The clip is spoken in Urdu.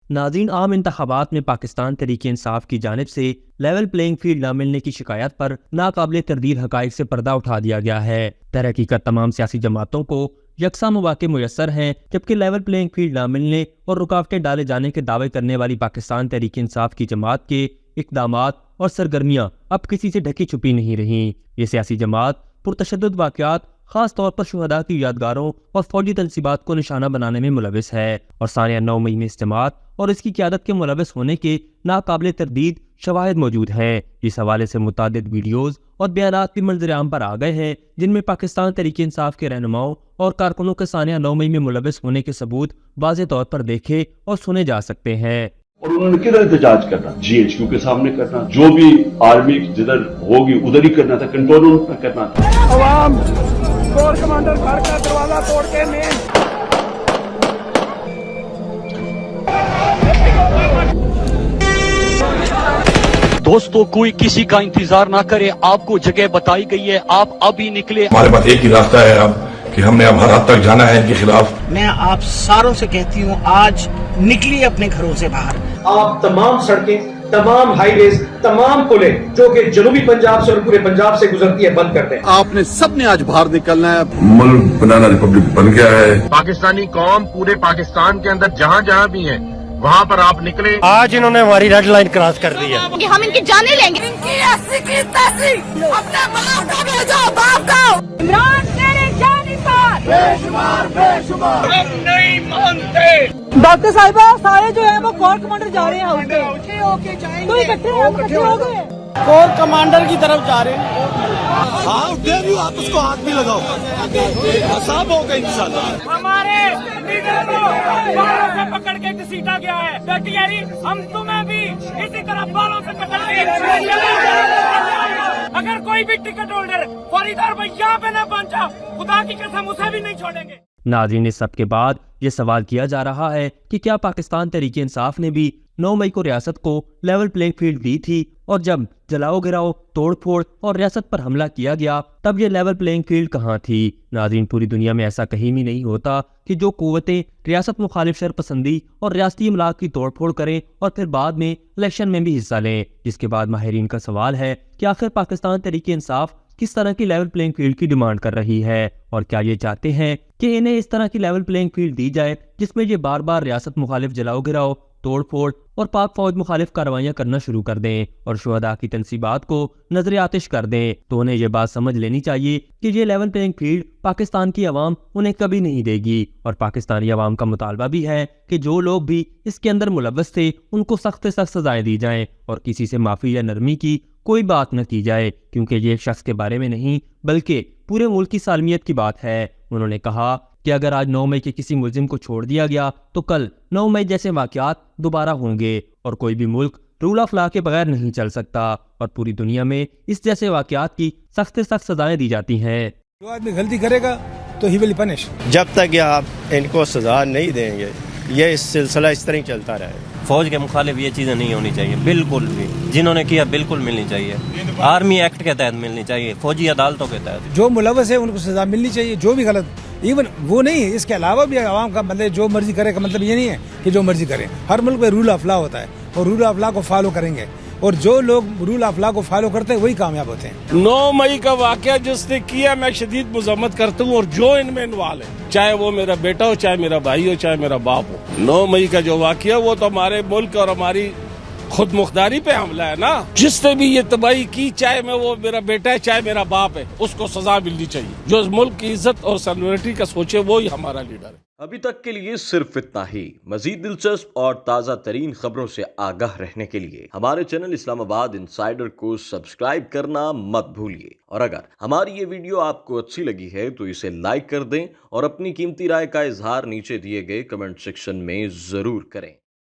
ناظرین، عام انتخابات میں پاکستان تحریک انصاف کی جانب سے لیول پلینگ فیلڈ نہ ملنے کی شکایات پر ناقابل تردید حقائق سے پردہ اٹھا دیا گیا ہے۔ در حقیقت تمام سیاسی جماعتوں کو یکساں مواقع میسر ہیں، جبکہ لیول پلینگ فیلڈ نہ ملنے اور رکاوٹیں ڈالے جانے کے دعوے کرنے والی پاکستان تحریک انصاف کی جماعت کے اقدامات اور سرگرمیاں اب کسی سے ڈھکی چھپی نہیں رہیں۔ یہ سیاسی جماعت پرتشدد واقعات، خاص طور پر شہداء کی یادگاروں اور فوجی تنصیبات کو نشانہ بنانے میں ملوث ہے، اور سانیہ 9 مئی میں اجتماعات اور اس کی قیادت کے ملوث ہونے کے ناقابل تردید شواہد موجود ہیں۔ اس حوالے سے متعدد ویڈیوز اور بیانات بھی منظر عام پر آ گئے ہیں، جن میں پاکستان تحریک انصاف کے رہنماؤں اور کارکنوں کے سانیہ 9 مئی میں ملوث ہونے کے ثبوت واضح طور پر دیکھے اور سنے جا سکتے ہیں۔ اور انہوں نے کدھر احتجاج کرنا؟ جی ایچ کیو کے سامنے کرنا، جو بھی آرمی جدھر ہوگی ادھر ہی کرنا تھا، کنٹرول روم پر کرنا تھا۔ عوام کور کمانڈر گھر کا دروازہ توڑ کے مین دوستو، کوئی کسی کا انتظار نہ کرے، آپ کو جگہ بتائی گئی ہے، آپ ابھی نکلے۔ ہمارے پاس ایک ہی راستہ ہے اب کہ ہم نے اب ہر حد تک جانا ہے ان کے خلاف۔ میں آپ ساروں سے کہتی ہوں، آج نکلیے اپنے گھروں سے باہر۔ آپ تمام سڑکیں، تمام ہائی ویز، تمام پلیں جو کہ جنوبی پنجاب سے اور پورے پنجاب سے گزرتی ہے بند کر دیں۔ آپ نے سب نے آج باہر نکلنا ہے۔ ملک بنانا ریپبلک بن گیا ہے۔ پاکستانی قوم پورے پاکستان کے اندر جہاں جہاں بھی ہیں وہاں پر آپ نکلے۔ آج انہوں نے ہماری ریڈ لائن کراس کر دی ہے کہ ہم ان کی جانیں لیں گے۔ ان کی ایسی کی تیسی اپنے باپ کو بھیجو، باپ کو۔ عمران تیرے جانی پر بے شمار بے شمار ہم نہیں مانتے۔ ڈاکٹر صاحبہ سارے جو ہیں وہ کور کمانڈر جا رہے ہیں ہاؤس پہ، تو اکٹھے ہو گئے کور کمانڈر کی طرف جا رہے ہیں۔ ہاں دیر یو، آپ اس کو ہاتھ بھی لگاؤ، صاحب ہوگا انشاءاللہ۔ ہمارے لیڈر کو بالوں سے پکڑ کے گھسیٹا گیا ہے، ڈٹیری ہم تمہیں بھی اسی طرح بالوں سے پکڑ کے۔ اگر کوئی بھی ٹکٹ ہولڈر فوری طور پر یہاں پہ نہ پہنچا، خدا کی قسم اسے بھی نہیں چھوڑیں گے۔ ناظرین، اس سب کے بعد یہ سوال کیا جا رہا ہے کہ کیا پاکستان تحریک انصاف نے بھی 9 مئی کو ریاست کو لیول پلینگ فیلڈ دی تھی، اور جب جلاؤ گراؤ، توڑ پھوڑ اور ریاست پر حملہ کیا گیا تب یہ لیول پلینگ فیلڈ کہاں تھی؟ ناظرین، پوری دنیا میں ایسا کہیں بھی نہیں ہوتا کہ جو قوتیں ریاست مخالف شرپسندی اور ریاستی املاک کی توڑ پھوڑ کریں اور پھر بعد میں الیکشن میں بھی حصہ لیں۔ جس کے بعد ماہرین کا سوال ہے کہ آخر پاکستان تحریک انصاف کس طرح کی لیول پلینگ فیلڈ کی ڈیمانڈ کر رہی ہے، اور کیا یہ چاہتے ہیں کہ انہیں اس طرح کی لیول پلینگ فیلڈ دی جائے جس میں یہ بار بار ریاست مخالف جلاؤ گراؤ، توڑ پھوڑ اور پاک فوج مخالف کارروائیاں کرنا شروع کر دیں اور شہداء کی تنصیبات کو نظر آتش کر دیں؟ تو انہیں یہ بات سمجھ لینی چاہیے کہ یہ لیول پلینگ فیلڈ پاکستان کی عوام انہیں کبھی نہیں دے گی، اور پاکستانی عوام کا مطالبہ بھی ہے کہ جو لوگ بھی اس کے اندر ملوث تھے ان کو سخت سے سخت سزائیں دی جائیں اور کسی سے معافی یا نرمی کی کوئی بات نہ کی جائے، کیونکہ یہ ایک شخص کے بارے میں نہیں بلکہ پورے ملک کی سالمیت کی بات ہے۔ انہوں نے کہا کہ اگر آج 9 مئی کے کسی ملزم کو چھوڑ دیا گیا تو کل 9 مئی جیسے واقعات دوبارہ ہوں گے، اور کوئی بھی ملک رول آف لا کے بغیر نہیں چل سکتا، اور پوری دنیا میں اس جیسے واقعات کی سخت سے سخت سزائیں دی جاتی ہیں۔ جو آدمی غلطی کرے گا تو ہی ول پنش۔ جب تک آپ ان کو سزا نہیں دیں گے یہ سلسلہ اس طرح ہی چلتا رہے گا۔ فوج کے مخالف یہ چیزیں نہیں ہونی چاہیے، بالکل بھی، جنہوں نے کیا بالکل ملنی چاہیے، آرمی ایکٹ کے تحت ملنی چاہیے، فوجی عدالتوں کے تحت۔ جو ملوث ہے ان کو سزا ملنی چاہیے، جو بھی غلط، ایون وہ نہیں، اس کے علاوہ بھی عوام کا مطلب جو مرضی کرے کا مطلب یہ نہیں ہے کہ جو مرضی کرے۔ ہر ملک میں رول آف لا ہوتا ہے اور رول آف لا کو فالو کریں گے، اور جو لوگ رول آف لا کو فالو کرتے ہیں وہی کامیاب ہوتے ہیں۔ 9 مئی کا واقعہ جس نے کیا میں شدید مذمت کرتا ہوں، اور جو ان میں انوالو ہے، چاہے وہ میرا بیٹا ہو، چاہے میرا بھائی ہو، چاہے میرا باپ ہو۔ 9 مئی کا جو واقعہ وہ تو ہمارے ملک اور ہماری خود مختاری پہ حملہ ہے نا۔ جس نے بھی یہ تباہی کی، چاہے میں وہ میرا بیٹا ہے چاہے میرا باپ ہے، اس کو سزا ملنی چاہیے۔ جو اس ملک کی عزت اور سیکورٹی کا سوچے وہی ہمارا لیڈر ہے۔ ابھی تک کے لیے صرف اتنا ہی۔ مزید دلچسپ اور تازہ ترین خبروں سے آگاہ رہنے کے لیے ہمارے چینل اسلام آباد انسائیڈر کو سبسکرائب کرنا مت بھولیے، اور اگر ہماری یہ ویڈیو آپ کو اچھی لگی ہے تو اسے لائک کر دیں اور اپنی قیمتی رائے کا اظہار نیچے دیے گئے کمنٹ سیکشن میں ضرور کریں۔